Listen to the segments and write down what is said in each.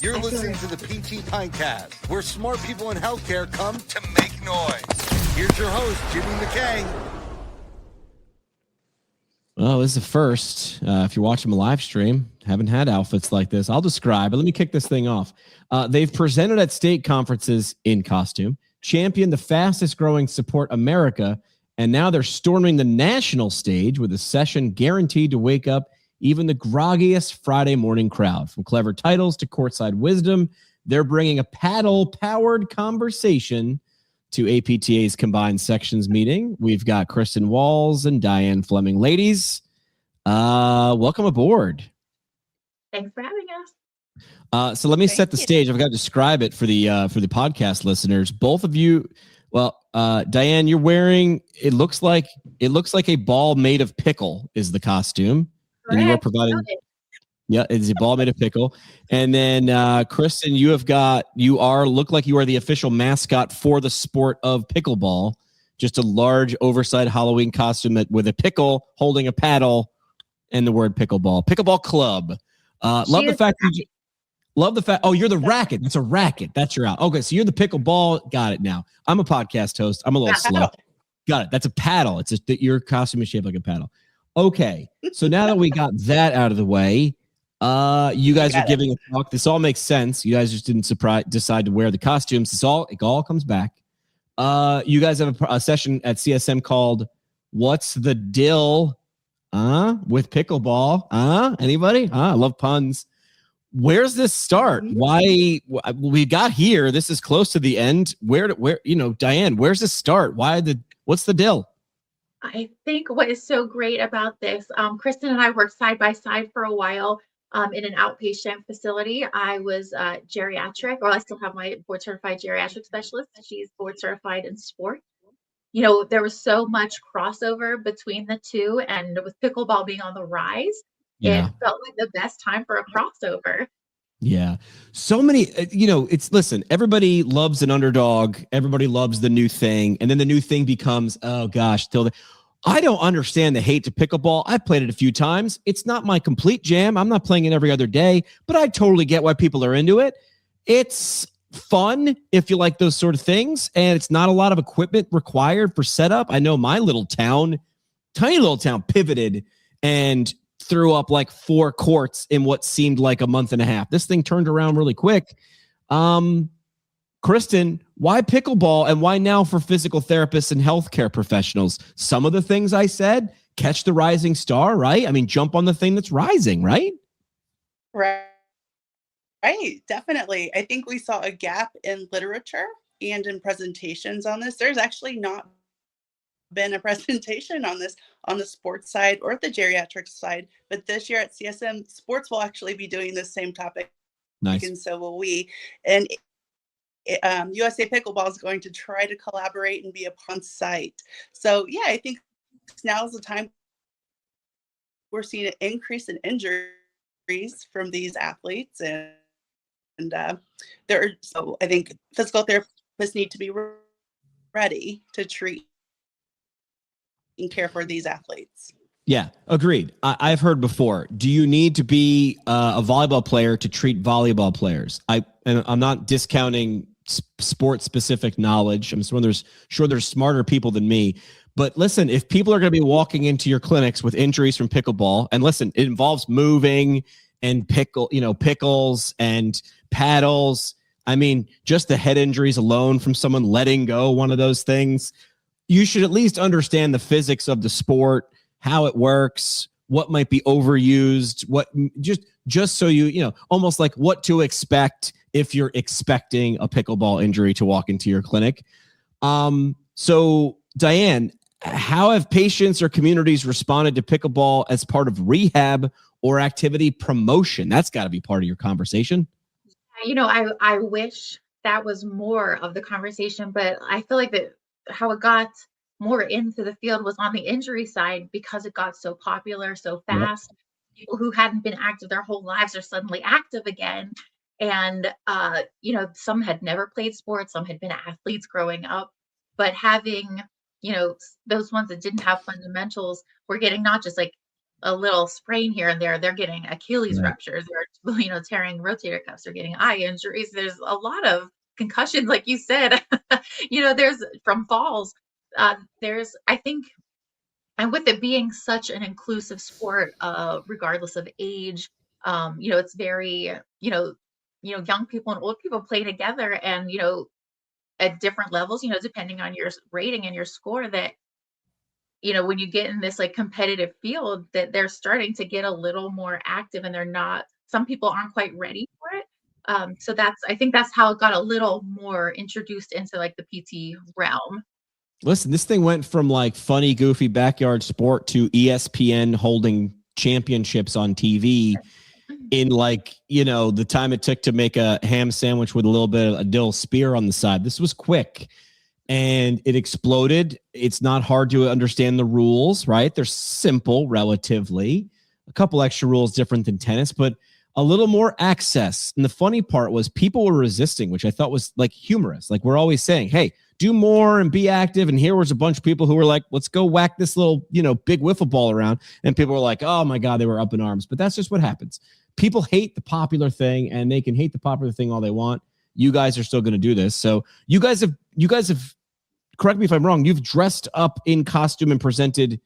You're listening to the PT Pintcast, where smart people in healthcare come to make noise. Here's your host, Jimmy McKay. Well, this is the first. If you're watching a live stream, haven't had outfits like this. I'll describe, but let me kick this thing off. They've presented at state conferences in costume, championed the fastest growing Support America, and now they're storming the national stage with a session guaranteed to wake up even the groggiest Friday morning crowd. From clever titles to courtside wisdom, they're bringing a paddle-powered conversation to APTA's combined sections meeting. We've got Kristin Walls and Diane Fleming. Ladies, welcome aboard. Thanks for having us. So let me set the stage. I've got to describe it for the podcast listeners. Both of you, well, Diane, you're wearing, it looks like a ball made of pickle is the costume. Correct. And you are providing, yeah, it's a ball made of pickle. And then Kristin, look like you are the official mascot for the sport of pickleball. Just a large oversized Halloween costume with a pickle holding a paddle and the word pickleball. Pickleball club. Love the fact. Oh, you're the racket. That's a racket. That's your out. Okay, so you're the pickleball. Got it now. I'm a podcast host. I'm a little slow. Got it. That's a paddle. It's your costume is shaped like a paddle. Okay, so now that we got that out of the way, you guys are giving a talk. This all makes sense. You guys just didn't decide to wear the costumes. It all comes back. You guys have a session at CSM called "What's the Dill?" With pickleball. Anybody? I love puns. Where's this start? Why we got here? This is close to the end. Where Diane? Where's this start? What's the deal? I think what is so great about this, Kristin and I worked side by side for a while in an outpatient facility. I was geriatric, or I still have my board certified geriatric specialist. She's board certified in sport. You know, there was so much crossover between the two, and with pickleball being on the rise, it felt like the best time for a crossover. Yeah. So many, listen, everybody loves an underdog. Everybody loves the new thing. And then the new thing becomes, oh gosh, I don't understand the hate to pickleball. I've played it a few times. It's not my complete jam. I'm not playing it every other day, but I totally get why people are into it. It's fun if you like those sort of things. And it's not a lot of equipment required for setup. I know my little town, tiny little town, pivoted and threw up like 4 courts in what seemed like a month and a half. This thing turned around really quick. Kristin, why pickleball and why now for physical therapists and healthcare professionals? Some of the things I said, catch the rising star, right? I mean, jump on the thing that's rising, right? Right, definitely. I think we saw a gap in literature and in presentations on this. There's actually not been a presentation on this on the sports side or the geriatrics side, but this year at CSM, sports will actually be doing the same topic. Nice. And so will we. And USA Pickleball is going to try to collaborate and be upon site. So yeah, I think now is the time we're seeing an increase in injuries from these athletes, and so I think physical therapists need to be ready to treat and care for these athletes. Yeah, agreed. I've heard before. Do you need to be a volleyball player to treat volleyball players? I'm not discounting sport-specific knowledge. I'm sure there's smarter people than me. But listen, if people are going to be walking into your clinics with injuries from pickleball, and listen, it involves moving and pickles and paddles. I mean, just the head injuries alone from someone letting go one of those things. You should at least understand the physics of the sport, how it works, what might be overused, what just so almost like what to expect if you're expecting a pickleball injury to walk into your clinic. So Diane, how have patients or communities responded to pickleball as part of rehab or activity promotion? That's got to be part of your conversation. I wish that was more of the conversation, but I feel like that how it got more into the field was on the injury side because it got so popular so fast. Yep. People who hadn't been active their whole lives are suddenly active again. And, some had never played sports, some had been athletes growing up, but having, those ones that didn't have fundamentals were getting not just like a little sprain here and there, they're getting Achilles Right. ruptures, or tearing rotator cuffs, or getting eye injuries. There's a lot of concussions, like you said. There's from falls. There's, I think, and with it being such an inclusive sport, regardless of age, it's very, young people and old people play together, and at different levels, depending on your rating and your score, that when you get in this like competitive field, that they're starting to get a little more active, and some people aren't quite ready for it. So I think that's how it got a little more introduced into like the PT realm. Listen, this thing went from like funny, goofy backyard sport to ESPN holding championships on TV in like, the time it took to make a ham sandwich with a little bit of a dill spear on the side. This was quick. And it exploded. It's not hard to understand the rules, right? They're simple, relatively. A couple extra rules different than tennis, but a little more access. And the funny part was people were resisting, which I thought was like humorous. Like we're always saying, hey, do more and be active. And here was a bunch of people who were like, let's go whack this little, big wiffle ball around. And people were like, oh my God, they were up in arms. But that's just what happens. People hate the popular thing, and they can hate the popular thing all they want. You guys are still going to do this. So you guys have, correct me if I'm wrong, you've dressed up in costume and presented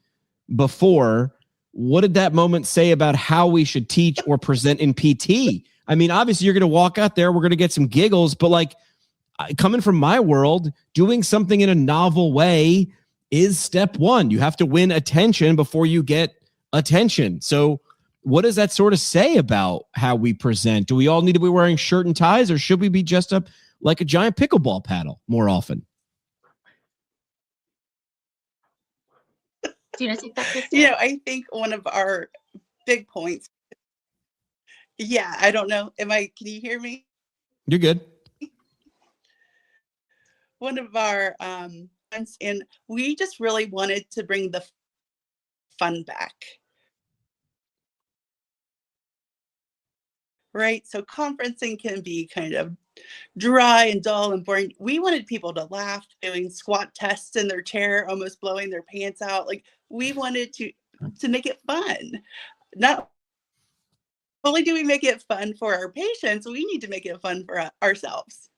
before. What did that moment say about how we should teach or present in PT? I mean, obviously you're going to walk out there, we're going to get some giggles, but like coming from my world, doing something in a novel way is step one. You have to win attention before you get attention. So what does that sort of say about how we present? Do we all need to be wearing shirt and ties, or should we be dressed up like a giant pickleball paddle more often? Do you want to take that, Kristin? I think one of our big points. Yeah, I don't know. Can you hear me? You're good. One of our, and we just really wanted to bring the fun back. Right? So conferencing can be kind of dry and dull and boring. We wanted people to laugh, doing squat tests in their chair, almost blowing their pants out. Like we wanted to make it fun. Not only do we make it fun for our patients, we need to make it fun for ourselves.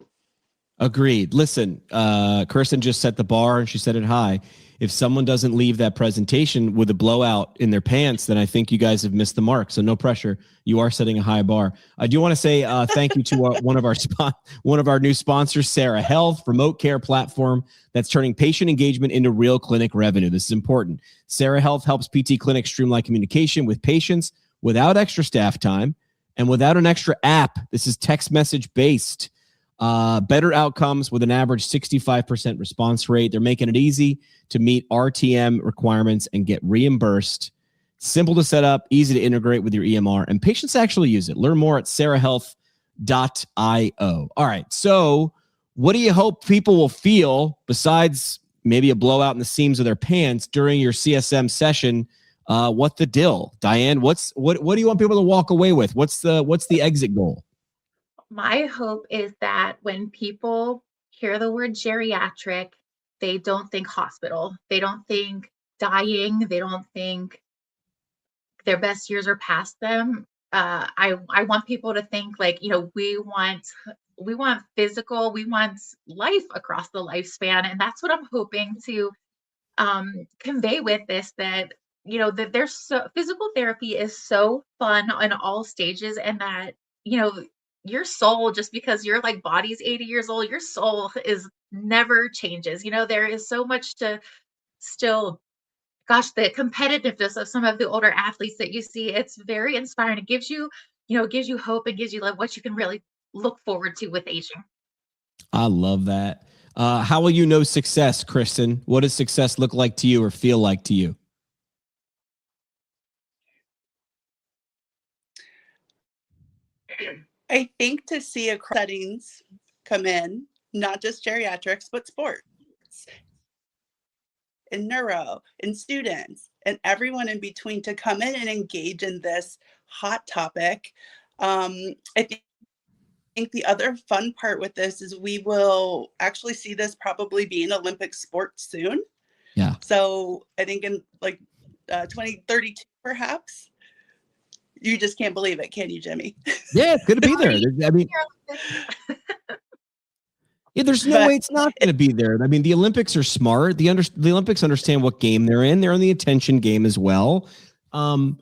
Agreed. Listen, Kristin just set the bar and she set it high. If someone doesn't leave that presentation with a blowout in their pants, then I think you guys have missed the mark. So no pressure. You are setting a high bar. I do want to say thank you to one of our new sponsors, Sarah Health, remote care platform that's turning patient engagement into real clinic revenue. This is important. Sarah Health helps PT clinics streamline communication with patients without extra staff time and without an extra app. This is text message based. Better outcomes with an average 65% response rate. They're making it easy to meet RTM requirements and get reimbursed. Simple to set up, easy to integrate with your EMR, and patients actually use it. Learn more at sarahhealth.io. All right, so what do you hope people will feel besides maybe a blowout in the seams of their pants during your CSM session? What the Dill? Diane, what do you want people to walk away with? What's the exit goal? My hope is that when people hear the word geriatric, they don't think hospital. They don't think dying. They don't think their best years are past them. I want people to think like, we want physical, we want life across the lifespan. And that's what I'm hoping to convey with this, that, that physical therapy is so fun on all stages, and that, your soul, just because your like body's 80 years old, your soul is never changes. There is so much to still, gosh, the competitiveness of some of the older athletes that you see, it's very inspiring. It gives you, gives you hope and gives you like what you can really look forward to with aging. I love that. How will you know success, Kristin? What does success look like to you or feel like to you? I think to see across settings come in, not just geriatrics, but sports and neuro and students and everyone in between, to come in and engage in this hot topic. I think the other fun part with this is we will actually see this probably be an Olympic sport soon. Yeah. So I think in like 2032, perhaps. You just can't believe it, can you, Jimmy? Yeah, it's going to be there. I mean, yeah, there's no way it's not going to be there. I mean, the Olympics are smart. The Olympics understand what game they're in. They're in the attention game as well. It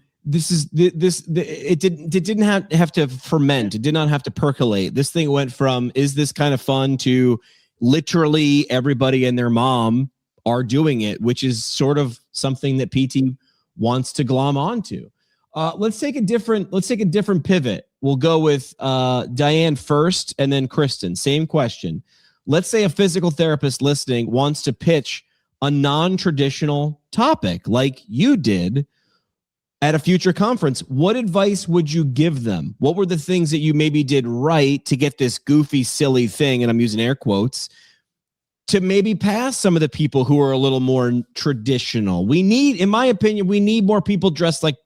didn't have to ferment. It did not have to percolate. This thing went from, is this kind of fun, to literally everybody and their mom are doing it, which is sort of something that PT wants to glom onto. Let's take a different pivot. We'll go with Diane first, and then Kristin. Same question. Let's say a physical therapist listening wants to pitch a non-traditional topic like you did at a future conference. What advice would you give them? What were the things that you maybe did right to get this goofy, silly thing, and I'm using air quotes, to maybe pass some of the people who are a little more traditional? We need, in my opinion, more people dressed like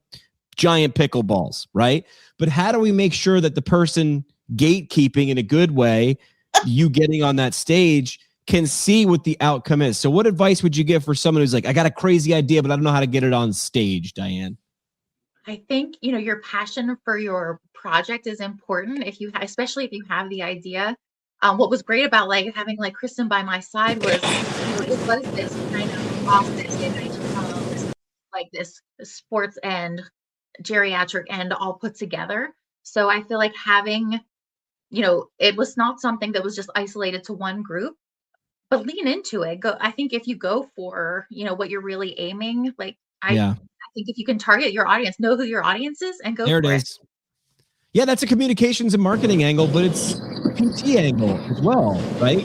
giant pickleballs, right? But how do we make sure that the person gatekeeping in a good way, you getting on that stage, can see what the outcome is? So what advice would you give for someone who's like, I got a crazy idea, but I don't know how to get it on stage, Diane? I think, your passion for your project is important. Especially if you have the idea. What was great about having Kristin by my side was, it was this kind of office, this sports and geriatric end all put together. So I feel like having, it was not something that was just isolated to one group, but lean into it. I think if you go for, what you're really aiming, I think if you can target your audience, know who your audience is, and go there for it is. Yeah, that's a communications and marketing angle, but it's a PT angle as well, right?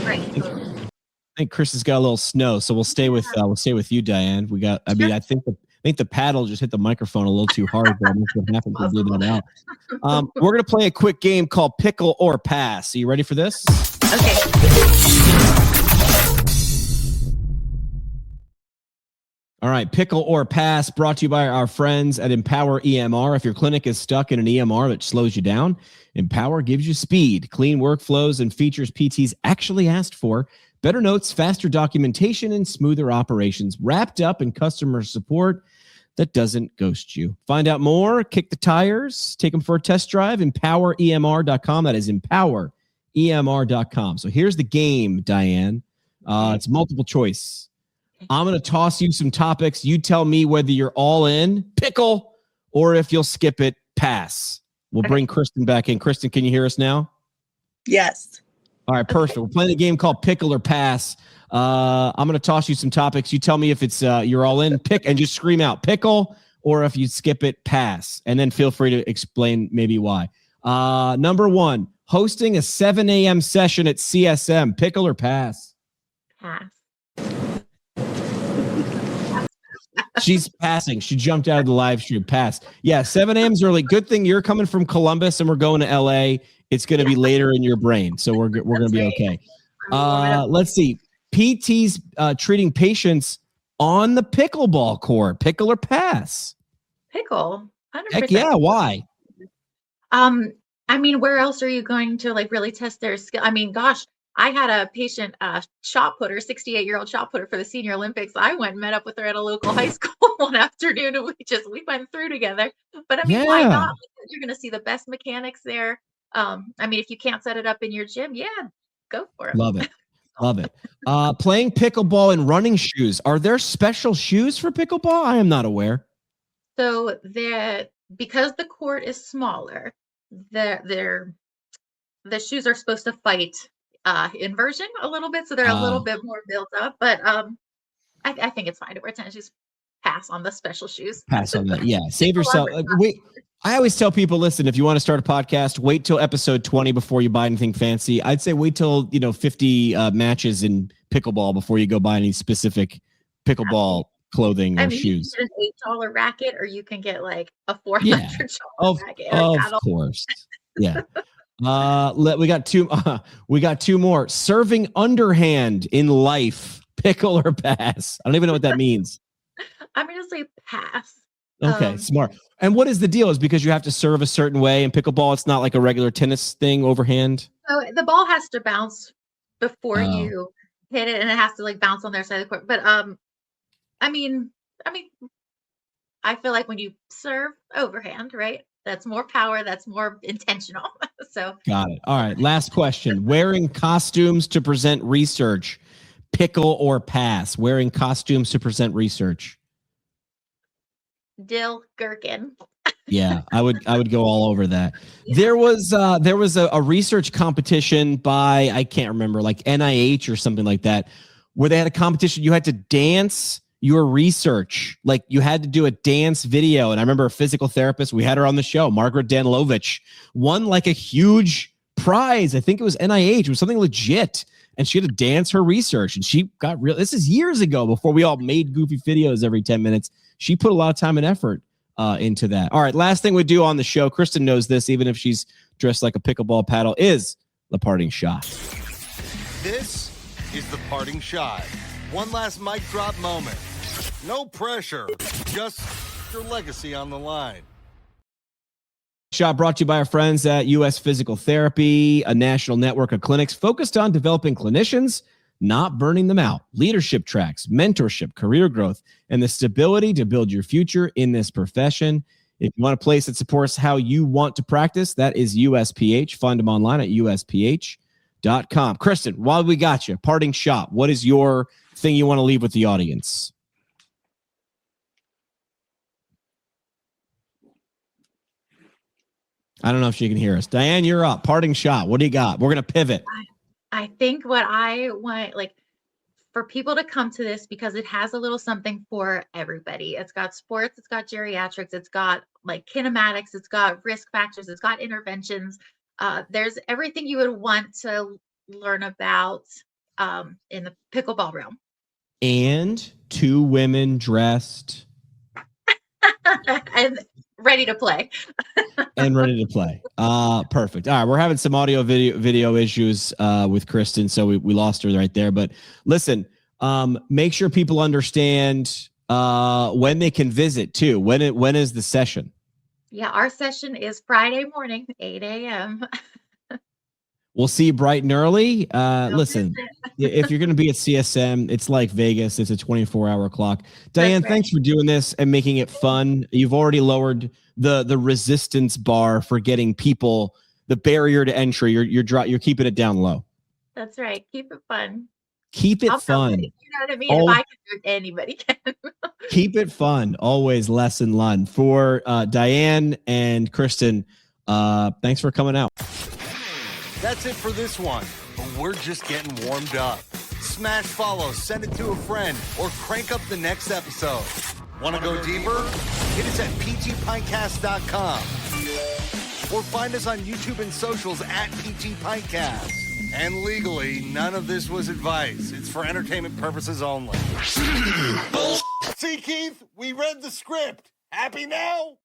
Right. I think Chris has got a little snow, so we'll stay with you, Diane. I think the paddle just hit the microphone a little too hard, but that's what happened to blew that out. We're gonna play a quick game called Pickle or Pass. Are you ready for this? Okay. All right, Pickle or Pass, brought to you by our friends at Empower EMR. If your clinic is stuck in an EMR that slows you down, Empower gives you speed, clean workflows, and features PTs actually asked for. Better notes, faster documentation, and smoother operations, wrapped up in customer support that doesn't ghost you. Find out more, kick the tires, take them for a test drive, empoweremr.com. That is empoweremr.com. So here's the game, Diane. It's multiple choice. I'm going to toss you some topics. You tell me whether you're all in, pickle, or if you'll skip it, pass. We'll bring Kristin back in. Kristin, can you hear us now? Yes. All right, perfect. We're playing a game called Pickle or Pass. I'm going to toss you some topics. You tell me if it's you're all in, pick, and just scream out pickle, or if you skip it, pass. And then feel free to explain maybe why. Number one, hosting a 7 a.m. session at CSM, pickle or pass? Pass. She's passing. She jumped out of the live stream. Pass. Yeah, 7 a.m. is early. Good thing you're coming from Columbus and we're going to LA. It's going to be later in your brain, so we're going to be okay. Let's see. PTs treating patients on the pickleball court. Pickle or pass? Pickle. 100%. Heck yeah. Why? Where else are you going to really test their skill? Gosh, I had a patient, shot putter, 68-year-old shot putter for the Senior Olympics. I went and met up with her at a local high school one afternoon, and we went through together. But why not? You're going to see the best mechanics there. If you can't set it up in your gym, go for it. Love it. Love it. Playing pickleball in running shoes. Are there special shoes for pickleball? I am not aware. So because the court is smaller, the shoes are supposed to fight inversion a little bit, so they're a little bit more built up. But I think it's fine to wear tennis shoes. Pass on the special shoes. Pass on that. Yeah, save yourself. I always tell people, listen, if you want to start a podcast, wait till episode 20 before you buy anything fancy. I'd say wait till 50 matches in pickleball before you go buy any specific pickleball clothing or shoes. You can get an $8 racket, or you can get a $400 racket. Of course. Yeah. We got two more. Serving underhand in life, pickle or pass? I don't even know what that means. I'm going to say pass. Okay, smart. And what is the deal? Is because you have to serve a certain way in pickleball? It's not like a regular tennis thing overhand? So the ball has to bounce before you hit it, and it has to bounce on their side of the court. But I mean, I feel like when you serve overhand, right? That's more power. That's more intentional. So Got it. All right. Last question. Wearing costumes to present research, pickle or pass? Wearing costumes to present research. Dill gherkin. Yeah, I would go all over that. There was a research competition by, I can't remember, like NIH or something like that, where they had a competition. You had to dance your research. Like you had to do a dance video. And I remember a physical therapist, we had her on the show, Margaret Danilovich, won like a huge prize. I think it was NIH. It was something legit. And she had to dance her research. And she got real. This is years ago, before we all made goofy videos every 10 minutes. She put a lot of time and effort into that. All right, last thing we do on the show, Kristin knows this, even if she's dressed like a pickleball paddle, is the parting shot. This is the parting shot. One last mic drop moment. No pressure, just your legacy on the line. Shot brought to you by our friends at US Physical Therapy, a national network of clinics focused on developing clinicians, not burning them out. Leadership tracks, mentorship, career growth, and the stability to build your future in this profession. If you want a place that supports how you want to practice, that is USPH. Find them online at usph.com. Kristin, while we got you, parting shot, what is your thing you want to leave with the audience? I don't know if she can hear us. Diane, you're up. Parting shot. What do you got? We're going to pivot. I think what I want, like, for people to come to this, because it has a little something for everybody. It's got sports, it's got geriatrics, it's got like kinematics, it's got risk factors, it's got interventions. There's everything you would want to learn about in the pickleball realm. And two women dressed and ready to play. and ready to play. Perfect. All right, we're having some audio video issues with Kristin, so we lost her right there. But listen, make sure people understand when they can visit too. When is the session? Yeah, our session is Friday morning, 8 a.m. We'll see you bright and early. Listen, if you're going to be at CSM, it's like Vegas. It's a 24-hour clock. Diane, right. Thanks for doing this and making it fun. You've already lowered the resistance bar for getting people, the barrier to entry. You're keeping it down low. That's right. Keep it fun. Keep it fun. You know what I mean? If I can do it, anybody can. Keep it fun. Always lesson learned. For Diane and Kristin, thanks for coming out. That's it for this one, but we're just getting warmed up. Smash follow, send it to a friend, or crank up the next episode. Want to go deeper? Hit us at ptpintcast.com or find us on YouTube and socials at ptpintcast. And legally, none of this was advice. It's for entertainment purposes only. See, Keith, we read the script. Happy now?